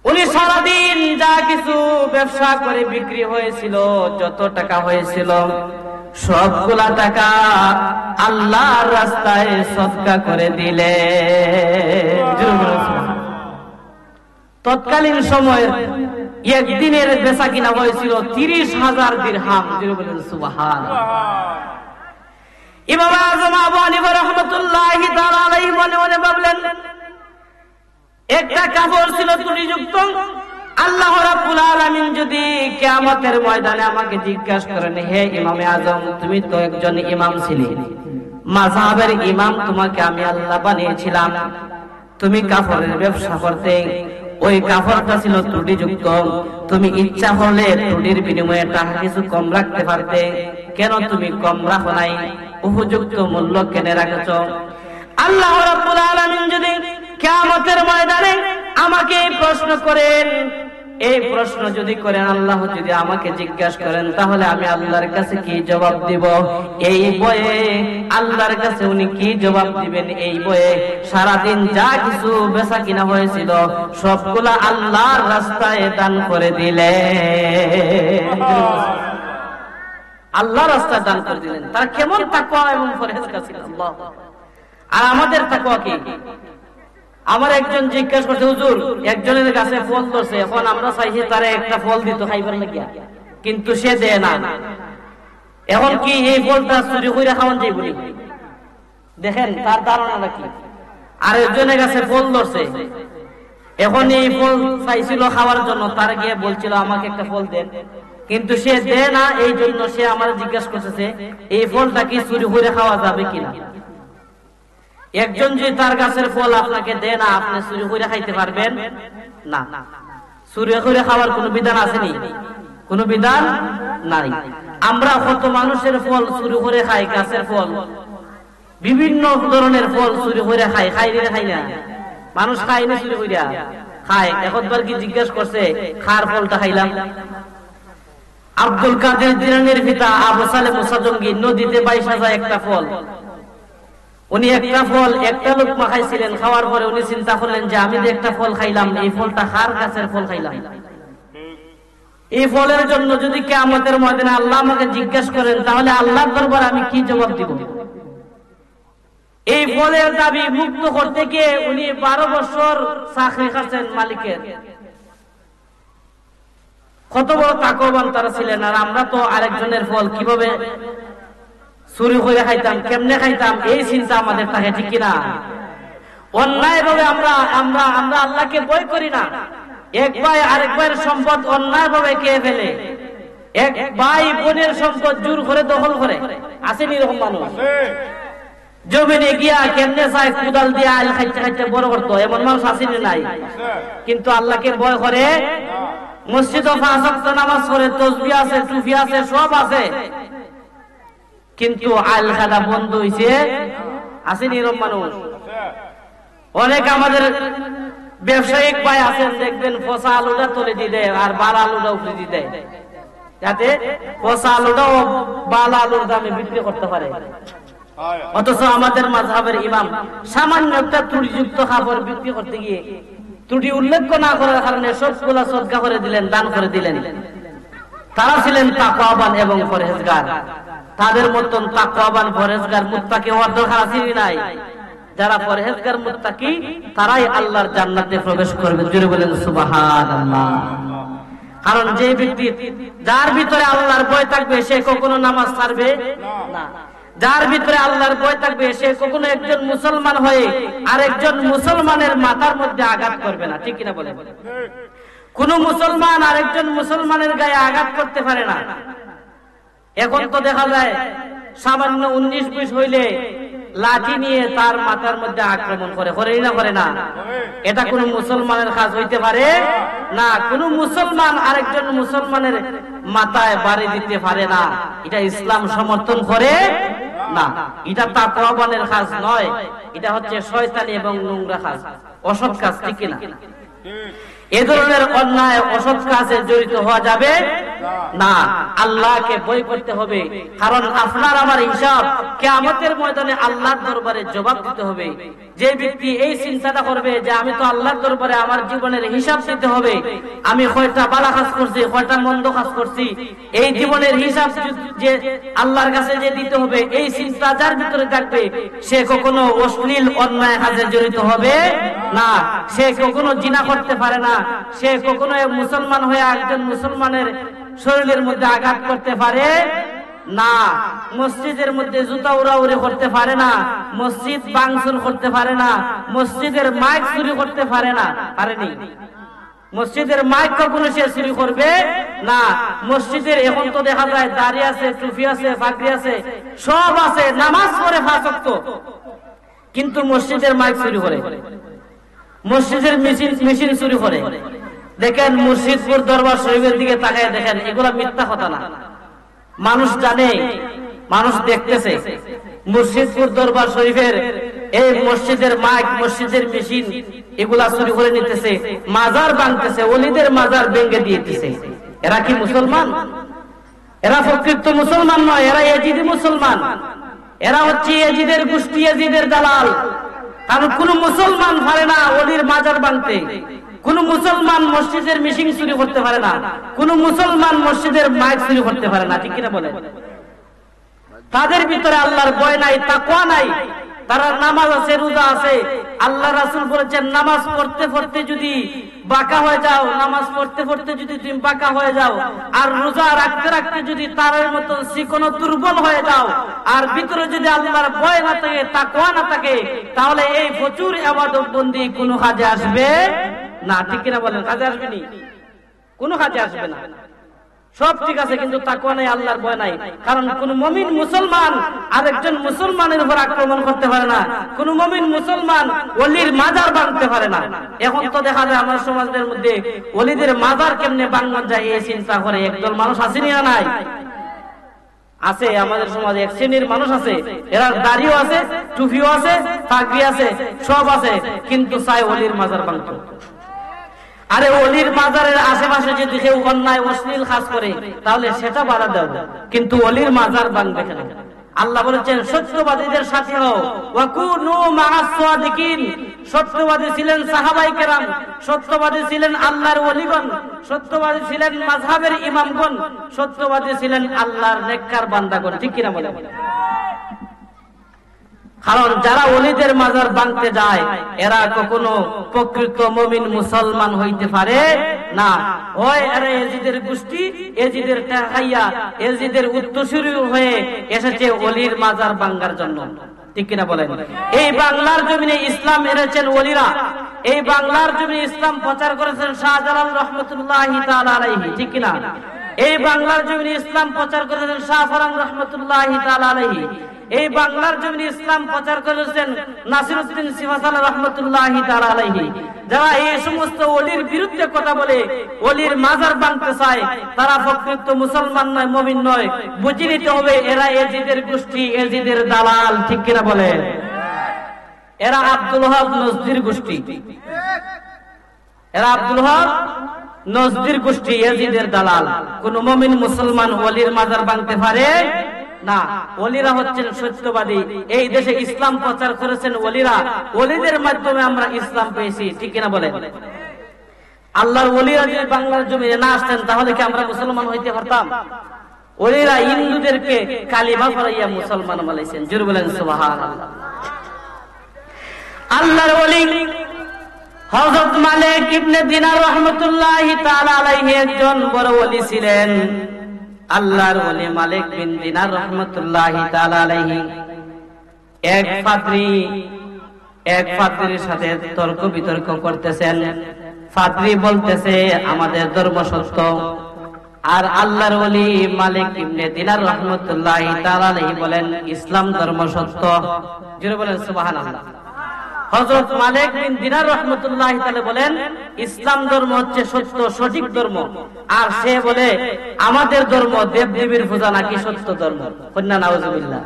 উনি সারাদিন যা কিছু ব্যবসা করে বিক্রি হয়েছিল, যত টাকা হয়েছিল, সবগুলা টাকা আল্লাহর রাস্তায় সদকা করে দিলেন। তৎকালীন সময়ের একদিনের বেচা কিনা হয়েছিল 30,000 দিরহাম। বলেন সুবহানাল্লাহ। ইমাম আযম আবু হানিফা রাহমাতুল্লাহি তাআলা আলাইহি মনে মনে ভাবলেন, একটা কাপড় ছিল ত্রুটিযুক্ত, আল্লাহ রাব্বুল আলামিন যদি কিয়ামতের ময়দানে আমাকে জিজ্ঞাসা করেন, হে ইমামে আযম, তুমি তো একজন ইমাম ছিলে, মাযহাবের ইমাম, তোমাকে আমি আল্লাহ বানিয়েছিলাম, তুমি কাপড়ের ব্যবসা করতে, ওই কাপড়টা ছিল ত্রুটিযুক্ত, তুমি ইচ্ছা হলে ত্রুটির বিনিময়ে টাকা কিছু কম রাখতে পারতে, কেন তুমি কম রাখো নাই? উপযুক্ত মূল্য কেন রাখছো? আল্লাহ রাব্বুল আলামিন যদি কিয়ামতের ময়দানে আমাকে এই প্রশ্ন করেন, এই প্রশ্ন যদি করেন, আল্লাহ যদি আমাকে জিজ্ঞাসা করেন, তাহলে আমি আল্লাহর কাছে কি জবাব দিব? এই বয়ে আল্লাহর কাছে উনি কি জবাব দিবেন? এই বয়ে সারাদিন যা কিছু বেচা কিনা হয়েছিল সবগুলা আল্লাহর রাস্তায় দান করে দিলেন। আল্লাহর রাস্তায় দান করে দিলেন। তারা কেমন তাকওয়া এবং পরহেজগার ছিল। আল্লাহ। আর আমাদের তাকওয়া কি? আমার একজন জিজ্ঞাসা করছে, হুজুর, একজনের কাছে ফল ধরছে, এখন আমরা চাইছি তারে একটা ফল দিত খাইবার লাগিয়া, কিন্তু সে দেয় না। এখন কি এই ফলটা চুরি করে খাওয়ান যাই বলি? দেখেন তার ধারণা কি। আর একজনের কাছে ফল ধরছে, এখন এই ফল চাইছিল খাওয়ার জন্য, তার গিয়ে বলছিল আমাকে একটা ফল দেন, কিন্তু সে দেয় না। এই জন্য সে আমার জিজ্ঞাসা করতেছে, এই ফলটা কি চুরি করে খাওয়া যাবে কিনা? একজন যদি তার গাছের ফল আপনাকে দেয় না, আপনি চুরি করে খাইতে পারবেন না। চুরি করে খাওয়ার কোন বিধান আসেনি? কোন বিধান নাই। আমরা কত মানুষের ফল চুরি করে খাই, গাছের ফল, বিভিন্ন ধরনের ফল চুরি করে খাই। খাই রে খাই না? মানুষ খাই না চুরি করে খায়। এখনবার কি জিজ্ঞাসা করছে খার ফলটা খাইলাম? আব্দুল কাদের জিলানীর পিতা আবু সালেহ মুসা জঙ্গি নদীতে বাইসা যায় একটা ফল, উনি একটা ফল একটা লোকমা খাইছিলেন। খাওয়ার পরে উনি চিন্তা করলেন যে আমি যে একটা ফল খাইলাম, এই ফলটা কার গাছের ফল খাইলাম? এই ফলের জন্য যদি কিয়ামতের ময়দানে আল্লাহ আমাকে জিজ্ঞাসা করেন, তাহলে আল্লাহর দরবারে আমি কি জবাব দিব? এই ফলের দাবি মুক্ত করতে গিয়ে উনি 12 বছর চাকরি খাচ্ছেন মালিকের। কত বড় তাকওয়াবান তারা ছিলেন। আর আমরা তো আরেকজনের ফল কিভাবে চুরি করে খাইতাম, কেমনে খাইতাম, এই চিন্তা আমাদের থাকে, ঠিক কিনা? অন্যায় ভাবে আমরা আমরা আমরা আল্লাহকে ভয় করি না। এক ভাই আরেক ভাইয়ের সম্পদ অন্যায় ভাবে খেয়ে ফেলে, এক ভাই বোনের সম্পদ জোর করে দখল করে, আসেনি এরকম মানুষ? জমিনে গিয়া কেমনে চাই কুদাল দিয়ে আইল খাইতে খাইতে বড় করতো, এমন মানুষ আসেনি? নাই। কিন্তু আল্লাহকে ভয় করে, মসজিদে 5 ওয়াক্ত নামাজ পড়ে, তাসবিহ আছে, টুপি আছে, সব আছে, কিন্তু আইল খাদা বন্ধ হইছে, আসেনি এরকম মানুষ? অনেক আমাদের ব্যবসায়িক ভাই আছেন, দেখবেন পচা আলুটা তুলে দিয়ে দেয় আর বালা আলুটা উপরে দিয়ে দেয়, যাতে পচা আলুটাও বালা আলুর দামে বিক্রি করতে পারে। অথচ আমাদের মাযহাবের ইমাম সামান্য একটা ত্রুটিযুক্ত খাবার বিক্রি করতে গিয়ে ত্রুটি উল্লেখ না করার কারণে সবগুলা সদকা করে দিলেন, দান করে দিলেন। তারা ছিলেন তাকওয়াবান এবং পরহেজগার। তাদের মতন তাকওয়াবান পরহেজগার মুত্তাকি হওয়ার দরকার আছে কি নাই? যারা পরহেজগার মুত্তাকি তারাই আল্লাহর জান্নাতে প্রবেশ করবে। জোরে বলেন সুবহানাল্লাহ। কারণ যে ব্যক্তি যার ভিতরে আল্লাহর ভয় থাকবে সে কখনো নামাজ ছাড়বে না। যার ভিতরে আল্লাহর ভয় থাকবে সে কখনো একজন মুসলমান হয়ে আরেকজন মুসলমানের মাথার মধ্যে আঘাত করবে না, ঠিক কিনা বলেন? কোন মুসলমান আরেকজন মুসলমানের গায়ে আঘাত করতে পারে না। এখন তো দেখা যায় সামান্য 19-20 হইলে লাঠি নিয়ে তার মাথার মধ্যে আক্রমণ করে, করে না? এটা কোন মুসলমানের কাজ হইতে পারে না। কোন মুসলমান আরেকজন মুসলমানের মাথায় বাড়ি দিতে পারে না, এটা ইসলাম সমর্থন করে না। এটা তাকওয়াবানের কাজ নয়, এটা হচ্ছে শয়তানি এবং নোংরা কাজ, অসৎ কাজ, ঠিক কিনা? এ ধরনের অন্যায় অসৎ কাজে জড়িত হওয়া যাবে না। আল্লাহকে ভয় করতে হবে, কারণ আপনার আমার হিসাব কিয়ামতের ময়দানে আল্লাহর দরবারে জবাব দিতে হবে। যে ব্যক্তি এই চিন্তাটা করবে যে আমি তো আল্লাহর দরবারে আমার জীবনের হিসাব দিতে হবে, আমি কয়টা ভালো কাজ করছি, কয়টা মন্দ কাজ করছি, এই জীবনের হিসাব যে আল্লাহর কাছে যে দিতে হবে, এই চিন্তা যার ভিতরে থাকবে সে কখনো অশ্লীল অন্যায় কাজে জড়িত হবে না। সে কখনো জিনা করতে পারে না, সে কখনো মুসলমান হয়ে একজন মুসলমানের শরীরের মধ্যে আঘাত করতে পারে না, মসজিদের মধ্যে জুতা উড়াউড়ি করতে পারে না, মসজিদ ভাঙচুর করতে পারে না, মসজিদের মাইক চুরি করতে পারে না, পারেনি। মসজিদের মাইক কখনো সে চুরি করবে না। মসজিদের এখন তো দেখা যায় দাড়ি আছে, টুপি আছে, পাগড়ি আছে, সব আছে, নামাজ পড়ে 5 ওয়াক্ত, কিন্তু মসজিদের মাইক চুরি করে, মসজিদের মেশিন চুরি করে। দেখেন মুর্শিদপুর দরবার শরীফের দিকে তাকায় দেখেন, এগুলা মিথ্যা কথা না, মানুষ জানে, মানুষ দেখতেছে। মুর্শিদপুর দরবার শরীফের এই মসজিদের মাইক, মসজিদের মেশিন এগুলা চুরি করে নিতেছে, মাজার ভাঙতেছে, ওলিদের মাজার ভেঙে দিতেছে। এরা কি মুসলমান? এরা প্রকৃত মুসলমান নয়, এরা এজিদি মুসলমান। এরা হচ্ছে এজিদের গোষ্ঠী, এজিদের দালাল। কারণ কোন মুসলমান পারে না ওলির মাজার ভাঙতে, কোন মুসলমান মসজিদের মেশিন চুরি করতে পারে না, কোন মুসলমান মসজিদের মাইক চুরি করতে পারে না, ঠিক কিনা বলেন? তাদের ভিতরে আল্লাহর ভয় নাই, তাকওয়া নাই। তারা নামাজ আছে, রোজা আছে। আল্লাহ রাসূল বলেছেন, নামাজ পড়তে পড়তে যদি বাঁকা হয়ে যাও, নামাজ পড়তে পড়তে যদি তুমি বাঁকা হয়ে যাও, আর রোজা রাখতে রাখতে যদি তারের মতন চিকন দুর্বল হয়ে যাও, আর ভিতরে যদি আল্লাহর ভয় না থাকে, তাকওয়া না থাকে, তাহলে এই প্রচুর ইবাদত বন্দি কোনো কাজে আসবে না, ঠিক কিনা বলেন? কাজে আসবে নি? কোনো কাজে আসবে না। সব ঠিক আছে, কিন্তু তাকওয়া নাই, আল্লাহর ভয় নাই। কারণ কোন মুমিন মুসলমান আরেকজন মুসলমানের উপর আক্রমণ করতে পারে না, কোন মুমিন মুসলমান ওলির মাজার ভাঙতে পারে না। এখন তো দেখা যায় আমার সমাজের মধ্যে ওলিদের মাজার কেমনে ভাঙা যায় এই চিন্তা করে একদল মানুষ আসেনি না? নাই আছে, আমাদের সমাজে এক শ্রেণীর মানুষ আছে, এরা দাড়িও আছে, টুপিও আছে, পাগড়ি আছে, সব আছে, কিন্তু চায় ওলির মাজার ভাঙতে। আরে ওলির মাজারের আশেপাশে যদি কেউ অন্যায় অশ্লীল কাজ করে তাহলে সেটা বাধা দাও, কিন্তু ওলির মাজার ভাঙবে কেন? আল্লাহ বলেছেন, সত্যবাদীদের সাথে হও, ওয়াকুনু মা'আস সাদিকিন। সত্যবাদী ছিলেন সাহাবায়ে কেরাম, সত্যবাদী ছিলেন আল্লাহর ওলিগণ, সত্যবাদী ছিলেন মাযহাবের ইমামগণ, সত্যবাদী ছিলেন আল্লাহর নেককার বান্দাগণ, ঠিক কিনা বলেন? কারণ যারা ওলিদের মাজার ভাঙতে যায় এরা কখনো প্রকৃত মুমিন মুসলমান হইতে পারে না। ওই এরা এজিদের গোষ্ঠী, এজিদের টাকাইয়া, এজিদের উত্তরসূরি হয়ে এসেছে ওলির মাজার ভাঙার জন্য, ঠিক কিনা বলেন? এই বাংলার জমিনে ইসলাম এনেছেন ওলিরা, এই বাংলার জমিনে ইসলাম প্রচার করেছেন শাহজালাল রহমতুল্লাহি তাআলা আলাইহি, ঠিক কিনা? এই বাংলার জমিনে ইসলাম প্রচার করেছেন শাহ ফরান রহমতুল্লাহি তাআলা আলাইহি, এই বাংলার জমিনে ইসলাম প্রচার করেছেন নাসিরউদ্দিন সিফাতাল রহমতুল্লাহি তাআলা আলাইহি। যারা এই সমস্ত ওলির বিরুদ্ধে কথা বলে, ওলির মাজার ভাঙতে চায়, তারা প্রকৃত মুসলমান নয়, মুমিন নয়। বুঝে নিতে হবে এরা এজিদের গোষ্ঠী, এজিদের দালাল, ঠিক কিনা বলে? এরা আব্দুল ওয়াহাব নজদির গোষ্ঠী, এরা আব্দুল ওয়াহাব নজদির গোষ্ঠী, এজিদের দালাল। কোন মুমিন মুসলমান ওলির মাজার ভাঙতে পারে না। ওলিরা হচ্ছেন সত্যবাদী। এই দেশে ইসলাম প্রচার করেছেন ওলিরা, ওলিদের মাধ্যমে আমরা ইসলাম পেয়েছি, ঠিক কিনা বলেন? আল্লাহর ওলিরা যদি বাংলার জমিনে না আসতেন তাহলে কি আমরা মুসলমান হইতে পারতাম? ওলিরা হিন্দুদেরকে কালিমা পড়াইয়া মুসলমান বানাইছেন, জোরে বলেন সুবহানাল্লাহ। আল্লাহর ওলি হযরত মালিক ইবনে দিনার রাহমাতুল্লাহি তাআলা আলাইহি একজন বড় ওলি ছিলেন। আল্লাহর ওলি মালিক বিন দিনার রাহমাতুল্লাহি তাআলা আলাইহি এক পাদ্রীর সাথে তর্ক বিতর্ক করতেছেন। পাদ্রী বলতেছে আমাদের ধর্ম সত্য, আর আল্লাহর ওলি মালিক ইবনে দিনার রাহমাতুল্লাহি তাআলা আলাইহি বলেন ইসলাম ধর্ম সত্য, জোরে বলেন সুবহানাল্লাহ। হযরত মালিক বিন দিনার রাহমাতুল্লাহি তাআলা বলেন ইসলাম ধর্ম হচ্ছে সত্য, সঠিক ধর্ম, আর সে বলে আমাদের ধর্ম দেবদেবীর পূজা নাকি সত্য ধর্ম। কন্যা নাউজুবিল্লাহ।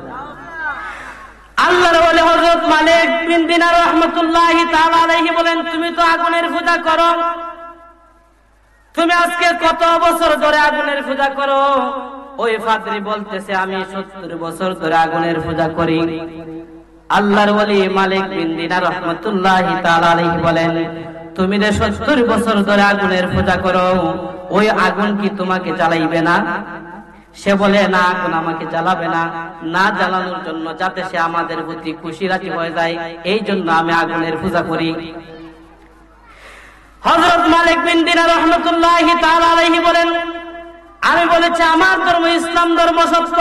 আল্লাহর ওলি হযরত মালিক বিন দিনার রাহমাতুল্লাহি তাআলা আলাইহি বলেন তুমি তো আগুনের পূজা করো, তুমি আজকে কত বছর ধরে আগুনের পূজা করো? ওই পাদ্রী বলতেছে আমি 70 বছর ধরে আগুনের পূজা করি। আল্লাহর ওলি মালিক বিন দিনার রাহমাতুল্লাহি তাআলা আলাইহি বলেন তুমি যে 70 বছর ধরে আগুনের পূজা করো, ওই আগুন কি তোমাকে জ্বালাইবে না? সে বলে না, আগুন আমাকে জ্বালাবে না, না জ্বালানোর জন্য যাতে সে আমাদের প্রতি খুশি রাজি হয়ে যায়, এই জন্য আমি আগুনের পূজা করি। হযরত মালিক বিন দিনার রাহমাতুল্লাহি তাআলা আলাইহি বলেন, আমি বলেছি আমার ধর্ম ইসলাম ধর্ম সত্য,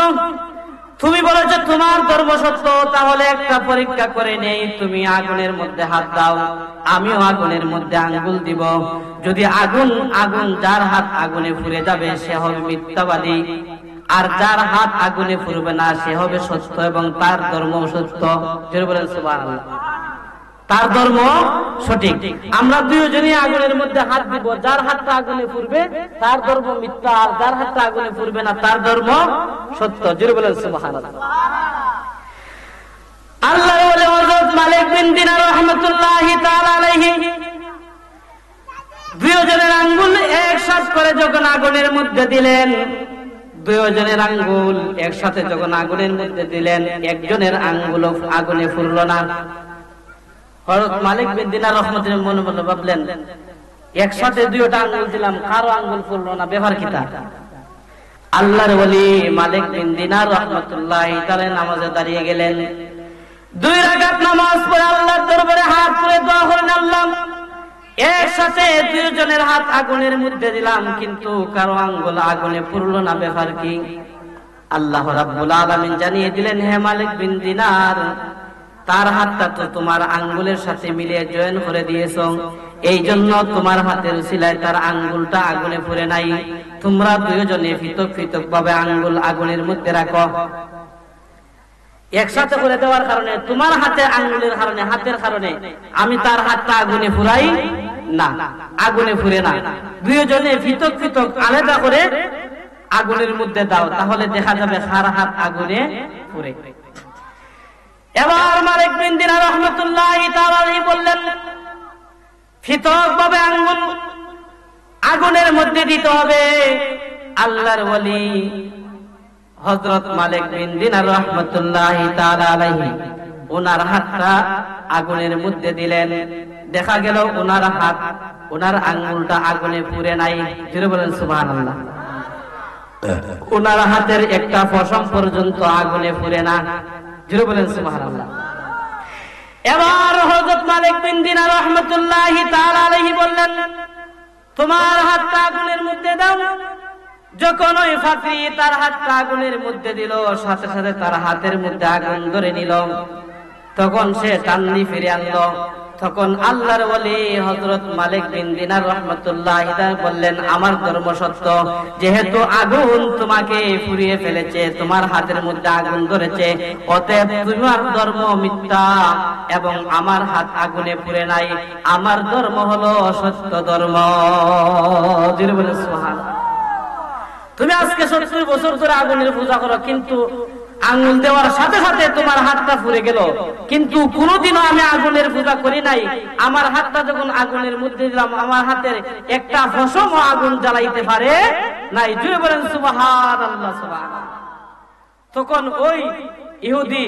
তুমি বলেছো তোমার ধর্ম সত্য, তাহলে একটা পরীক্ষা করে নেই, তুমি আগুনের মধ্যে হাত দাও, আমিও আগুনের মধ্যে আঙ্গুল দিব। যদি আগুন যার হাত আগুনে পুড়ে যাবে সে হবে মিথ্যাবাদী, আর যার হাত আগুনে পুড়বে না সে হবে সত্য এবং তার ধর্ম সত্য। জোরে বলেন সুবহানাল্লাহ। তার ধর্ম সঠিক। আমরা দুইজনই আগুনের মধ্যে হাত দিব, যার হাতটা আগুনে পুড়বে তার ধর্ম মিথ্যা, আর যার হাতটা আগুনে পুড়বে না তার ধর্ম সত্য। জোরে বলেন সুবহানাল্লাহ। আল্লাহর ওলি হযরত মালিক বিন দিনার রাহমাতুল্লাহি তাআলা আলাইহি দুইজনের আঙ্গুল একসাথে করে যখন আগুনের মধ্যে দিলেন, দুইজনের আঙ্গুল একসাথে যখন আগুনের মধ্যে দিলেন, একজনের আঙ্গুল আগুনে পুড়লো না। হযরত মালিক বিন দিনার রাহমাতুল্লাহি মনে মনে ভাবলেন, একসাথে দুইটা আঙ্গুল দিলাম, কারো আঙ্গুল পুড়লো না, ব্যাপার কি তা? আল্লাহর ওলি মালিক বিন দিনার রাহমাতুল্লাহি তাআলা নামাজে দাঁড়িয়ে গেলেন। 2 রাকাত নামাজ পড়ে আল্লাহর দরবারে হাত তুলে দোয়া করেন, আল্লাহ একসাথে দুইজনের হাত আগুনের মধ্যে দিলাম, কিন্তু কারো আঙ্গুল আগুনে পুড়লো না, ব্যাপার কি? আল্লাহ রাব্বুল আলামিন জানিয়ে দিলেন, হে মালিক বিন দিনার, তার হাতটা তো তোমার আঙ্গুলের সাথে মিলিয়ে জয়েন করে দিয়েছো, এই জন্য তোমার হাতের উসিলায় তার আঙ্গুলটা আগুনে পুড়ে নাই। তোমরা দুইজনে পৃথক পৃথক ভাবে আঙ্গুল আগুনের মধ্যে রাখো। একসাথে করে দেওয়ার কারণে, তোমার হাতে আঙ্গুলের কারণে, হাতের কারণে আমি তার হাতটা আগুনে পুরাই না, আগুনে পুড়ে না। দুইজনে পৃথক পৃথক আলাদা করে আগুনের মধ্যে দাও, তাহলে দেখা যাবে কার হাত আগুনে পুড়ে। এবার মালিক বিন দিনার রাহমাতুল্লাহি তাআলা আলাইহি বললেন, পৃথক ভাবে আঙ্গুল আগুনের মধ্যে দিতে হবে। আল্লাহর ওলি হযরত মালিক বিন দিনার রাহমাতুল্লাহি তাআলা আলাইহি ওনার হাতটা আগুনের মধ্যে দিলেন। দেখা গেল ওনার হাত, ওনার আঙ্গুলটা আগুনে পুড়ে নাই। জোরে বলেন সুবহানাল্লাহ। ওনার হাতের একটা পশম পর্যন্ত আগুনে পুড়ে না। জোরে বলেন সুবহানাল্লাহ। এবার হযরত মালিক বিন দিনার রাহমাতুল্লাহি তাআলা আলাইহি বললেন, তোমার হাতটা আগুনের মধ্যে দাও। যখন ওই ফাঁকি তার হাতটা আগুনের মধ্যে দিল, সাথে সাথে তার হাতের মধ্যে আগুন ধরে নিল। তখন সে টান্নি ফিরে আনলো। তখন আল্লাহর ওলি হযরত মালিক বিন দিনার রাহমাতুল্লাহি তাআলা বললেন, আমার ধর্ম সত্য, যেহেতু আগুন তোমাকে পুড়িয়ে ফেলেছে, তোমার হাতের মধ্যে আগুন ধরেছে, অতএব তোমার ধর্ম মিথ্যা এবং আমার হাত আগুনে পুড়ে নাই। আমার ধর্ম হলো সত্য ধর্ম। জোরে বলেন সুবহানাল্লাহ। তুমি আজকে 70 বছর ধরে আগুনের পূজা করো, কিন্তু আঙ্গুল দেওয়ার সাথে সাথে তোমার হাতটা পুড়ে গেল, কিন্তু কোনোদিনও আমি আগুনের পূজা করি নাই। আমার হাতটা যখন আগুনের মধ্যে দিলাম, আমার হাতের একটা পশমও আগুন জ্বালাইতে পারে নাই। জোরে বলেন সুবহানাল্লাহ, সুবহানাল্লাহ। তখন ওই ইহুদি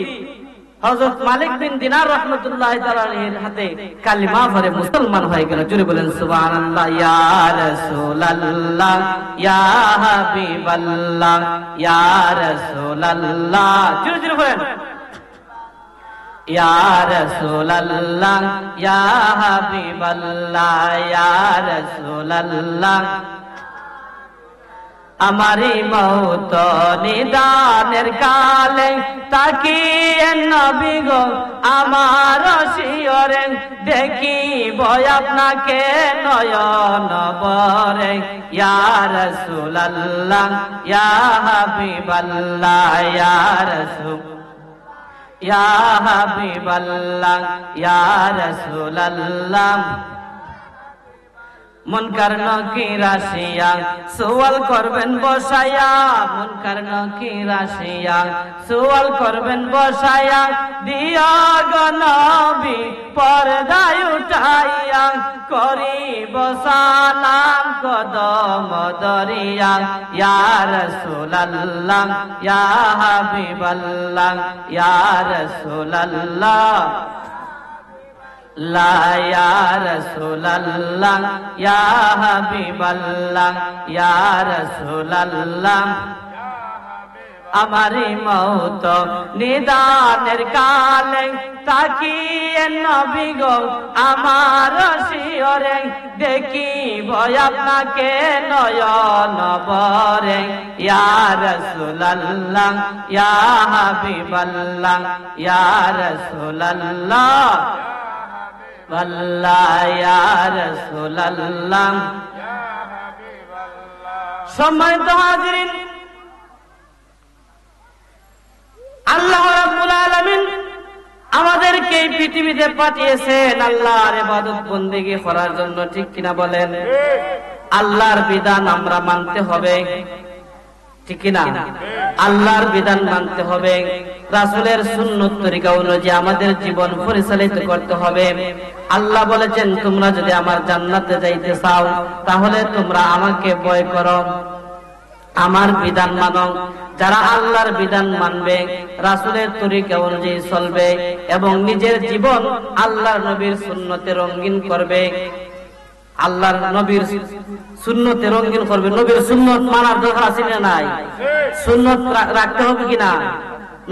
হযরত মালিক বিন দিনার রাহমাতুল্লাহি তাআলা আলাইহির হাতে কালিমা পড়ে মুসলমান হয়ে গেল। জোরে বলেন সুবহানাল্লাহ। ইয়া রাসূলুল্লাহ, ইয়া হাবিবাল্লাহ, ইয়া রাসূলুল্লাহ। জোরে জোরে বলেন, ইয়া রাসূলুল্লাহ, ইয়া হাবিবাল্লাহ, ইয়া রাসূলুল্লাহ। আমারি মওত নিদানের কালে তাকিয়ে নবী গো আমার শিয়রে, দেখিব আপনাকে নয়ন ভরে। ইয়া রাসূলুল্লাহ, ইয়া হাবিবাল্লাহ, ইয়া রাসূল, ইয়া হাবিবাল্লাহ, ইয়া রাসূলুল্লাহ। মুনকার নকির আসিয়া সওয়াল করবেন বসায়া, মুনকার নকির আসিয়া সওয়াল করবেন বসায়া, দিয়া গো নবী পর্দায় উঠাইয়া, করিব সালাম কদম দরিয়া। ইয়া রাসূলুল্লাহ, ইয়া হাবিবাল্লাহ, ইয়া রাসূলুল্লাহ, লা ইয়া রাসূলুল্লাহ, ইয়া হাবিবাল্লাহ, ইয়া রাসূলুল্লাহ। আমারি মৌত নিদানের কালে তাকিয়ে নবী গো আমার শিয়রে দেখি ভয় আপনাকে নয়ন ভরে ইয়া রাসূলুল্লাহ ইয়া হাবিবাল্লাহ ইয়া রাসূলুল্লাহ আল্লাহ ইয়া রাসূলুল্লাহ। সম্মানিত হাজিরিন, আল্লাহ রাব্বুল আলামিন আমাদেরকে এই পৃথিবীতে পাঠিয়েছেন আল্লাহর ইবাদত বন্দেগী করার জন্য, ঠিক কিনা বলেন? আল্লাহর বিধান আমরা মানতে হবে, ঠিক কিনা? আল্লাহর বিধান মানতে হবে, রাসূলের সুন্নত তরিকা অনুযায়ী আমাদের জীবন পরিচালিত করতে হবে। আল্লাহ বলেছেন, তোমরা যদি আমার জান্নাতে যাইতে চাও তাহলে তোমরা আমাকে ভয় করো, আমার বিধান মানো। যারা আল্লাহর বিধান মানবে, রাসূলের তরিকা অনুযায়ী চলবে এবং নিজের জীবন আল্লাহর নবীর সুন্নতে রঙিন করবে, আল্লাহর নবীর সুন্নতে রঙিন করবে। নবীর সুন্নত মানার দরকার আছে না নাই? সুন্নত রাখতে হবে কিনা?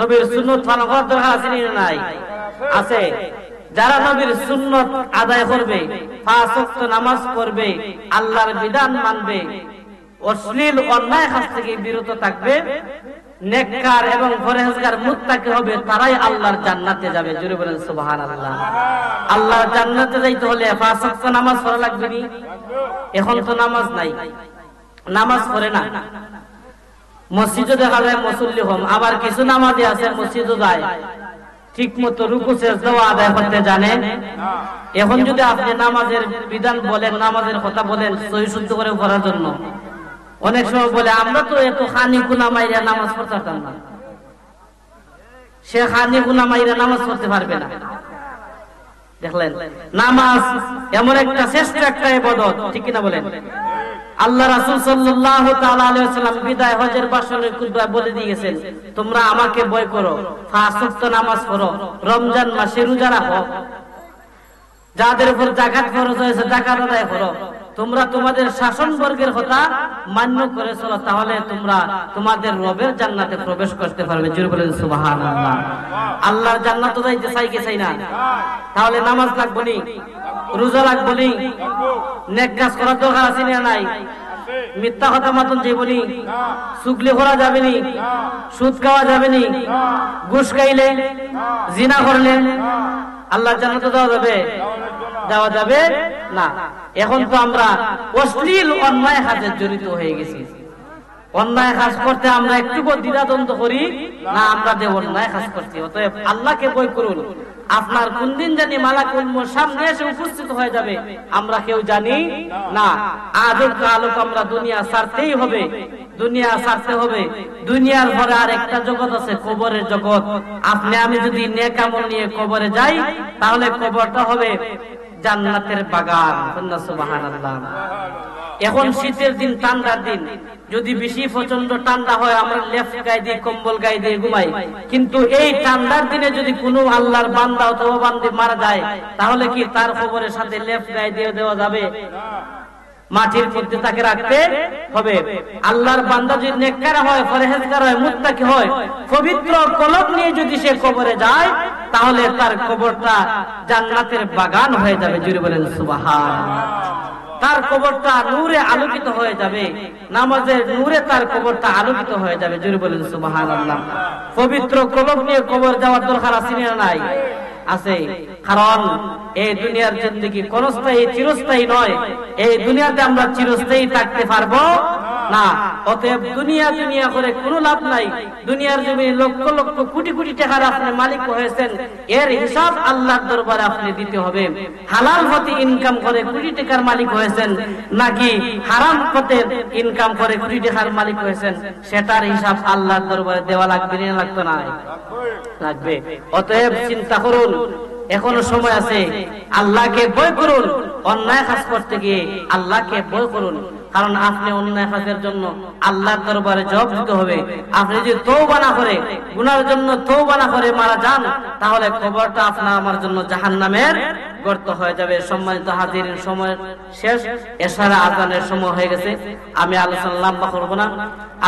নবীর সুন্নত পালন করার দরকার আছে না নাই? আছে। যারা নবীর সুন্নত আদায় করবে, 5 ওয়াক্ত নামাজ পড়বে, আল্লাহর বিধান মানবে, অশ্লীল অন্যায় কাজ থেকে বিরত থাকবে, নেককার এবং পরহেজগার মুত্তাকি হবে, তারাই আল্লাহর জান্নাতে যাবে। জোরে বলেন সুবহানাল্লাহ। আল্লাহর জান্নাতে যাইতে হলে 5 ওয়াক্ত নামাজ পড়া লাগবে নি? এখন তো নামাজ নাই, নামাজ পড়ে না। মসজিদে দেখা যায় মুসল্লি কম, আবার কিছু নামাজি আছে মসজিদে যায় ঠিক মতো রুকু সিজদা আদায় করতে জানে। এখন যদি আপনি নামাজের বিধান বলেন, নামাজের কথা বলেন সহি শুদ্ধ করে পড়ার জন্য, অনেক সময় বলে আমরা তো এত খানি গুনাহ মাইরা নামাজ পড়তে পারতাম না। সে খানি গুনাহ মাইরা নামাজ পড়তে পারবে না। দেখলেন, নামাজ এমন একটা শ্রেষ্ঠ একটা ইবাদত, ঠিক কিনা বলেন? আল্লাহ রাসূল সাল্লাল্লাহু তাআলা আলাইহি ওয়াসাল্লাম বিদায় হজের ভাষণে খুতবায় বলে দিয়েছেন, তোমরা আমাকে ভয় করো, 5 ওয়াক্ত নামাজ পড়ো, রমজান মাসে রোজা রাখো, যাদের উপর যাকাত ফরজ হয়েছে যাকাত আদায় করো, তোমরা তোমাদের শাসন বর্গের কথা মান্য করে চলো, তাহলে তোমরা তোমাদের রবের জান্নাতে প্রবেশ করতে পারবে। জোরে বলেন সুবহানাল্লাহ। আল্লাহর জান্নাতে যাইতে চাই কি চাই না? তাহলে নামাজ লাগবে নি, রোজা লাগবে নি, নেক কাজ করার দরকার আছে না নাই? মিথ্যা কথা মাতন যাইব নি, চুগলি করা যাবে নি, সুদ খাওয়া যাবে নি, ঘুষ খাইলে, জিনা করলে আল্লাহর জান্নাতে যাওয়া যাবে? যাওয়া যাবে না। এখন তো আমরা অশ্লীল অন্যায় কাজে জড়িত হয়ে গেছি। অন্যায় কাজ করতে আমরা একটু দ্বিধাদ্বন্দ্ব করি না, আমরা যে অন্যায় কাজ করছি। অতএব আল্লাহকে ভয় করুন। আপনার কোন দিন জানি মালাকুল মউত সামনে এসে উপস্থিত হয়ে যাবে আমরা কেউ জানি না। আজও কালও আমরা দুনিয়া ছাড়তেই হবে, দুনিয়া ছাড়তে হবে। দুনিয়ার পরে আর একটা জগৎ আছে, কবরের জগৎ। আপনি আমি যদি নেক আমল নিয়ে কবরে যাই তাহলে কবরটা হবে জান্নাতের বাগান। সুবহানাল্লাহ। এখন শীতের দিন, ঠান্ডার দিন, যদি বেশি প্রচন্ড ঠান্ডা হয় আমরা লেপ গায়ে দিয়ে কম্বল গায়ে দিয়ে ঘুমাই, কিন্তু এই ঠান্ডার দিনে যদি কোনো আল্লাহর বান্দা অথবা বান্দি মারা যায় তাহলে কি তার কবরের সাথে লেপ গায়ে দিয়ে দেওয়া যাবে? মাটির মধ্যে তাকে রাখতে হবে। আল্লাহর বান্দা যদি নেককার হয়, পরহেজগার হয়, মুত্তাকি হয়, পবিত্র কলব নিয়ে যদি সে কবরে যায় তাহলে তার কবরটা জান্নাতের বাগান হয়ে যাবে। জোরে বলেন সুবহানাল্লাহ। তার কবরটা নূরে আলোকিত হয়ে যাবে, নামাজের নূরে তার কবরটা আলোকিত হয়ে যাবে। জোরে বলেন সুবহানাল্লাহ। পবিত্র কলব নিয়ে কবর যাওয়ার দরকার আছে না নাই? আছে। কারণ এই দুনিয়ার জিন্দেগি ক্ষণস্থায়ী, চিরস্থায়ী নয়। এই দুনিয়াতে আমরা চিরস্থায়ী থাকতে পারবো না। অতএব দুনিয়া দুনিয়া করে কোনো লাভ নাই। দুনিয়ার জমিনে লক্ষ লক্ষ কোটি কোটি টাকার আপনি মালিক হয়েছেন, এর হিসাব আল্লাহর দরবারে আপনি দিতে হবে। হালাল পথে ইনকাম করে কোটি টাকার মালিক হয়েছেন নাকি হারাম পথে ইনকাম করে কোটি টাকার মালিক হয়েছেন, সেটার হিসাব আল্লাহর দরবারে দেওয়া লাগবে না? লাগতো না? লাগবে। অতএব চিন্তা করুন, এখনো সময় আছে। আল্লাহকে ভয় করুন। অন্যায় কাজ করতে গিয়ে আল্লাহকে ভয় করুন, কারণ আপনি অন্যায় কাজের জন্য আল্লাহর দরবারে জবাব দিতে হবে। আপনি যদি তওবা না করে, গুনার জন্য তওবা না করে মারা যান তাহলে কবরটা আপনার আমার জন্য জাহান্নামের গর্ত হয়ে যাবে। সম্মানিত হাজিরিন, সময় শেষ, এশার আযানের সময় হয়ে গেছে। আমি আলোচনা লম্বা করব না।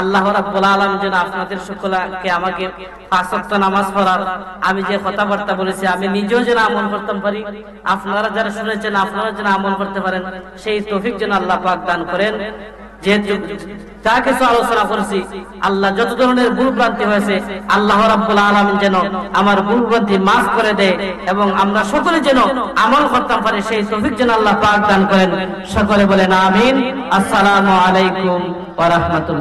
আল্লাহ রাব্বুল আলামিন যেন আপনাদের সকলকে আমাকে 5 ওয়াক্ত নামাজ পড়ার, আমি যে কথাবার্তা বলেছি আমি নিজেও যেন আমল করতে পারি, আপনারা যারা শুনেছেন আপনারা যেন আমল করতে পারেন, সেই তৌফিক যেন আল্লাহ পাক দান করেন। যে যা কিছু আলোচনা করেছি, আল্লাহ যত ধরনের ভুল ভ্রান্তি হয়েছে আল্লাহ রাব্বুল আলামিন যেন আমার ভুল ভ্রান্তি মাফ করে দেয় এবং আমরা সকলে যেন আমল করতে পারি, সেই তৌফিক যেন আল্লাহ পাক দান করেন। সকলে বলেন আমিন। আসসালামু আলাইকুম ওয়া রাহমাতুল্লাহ।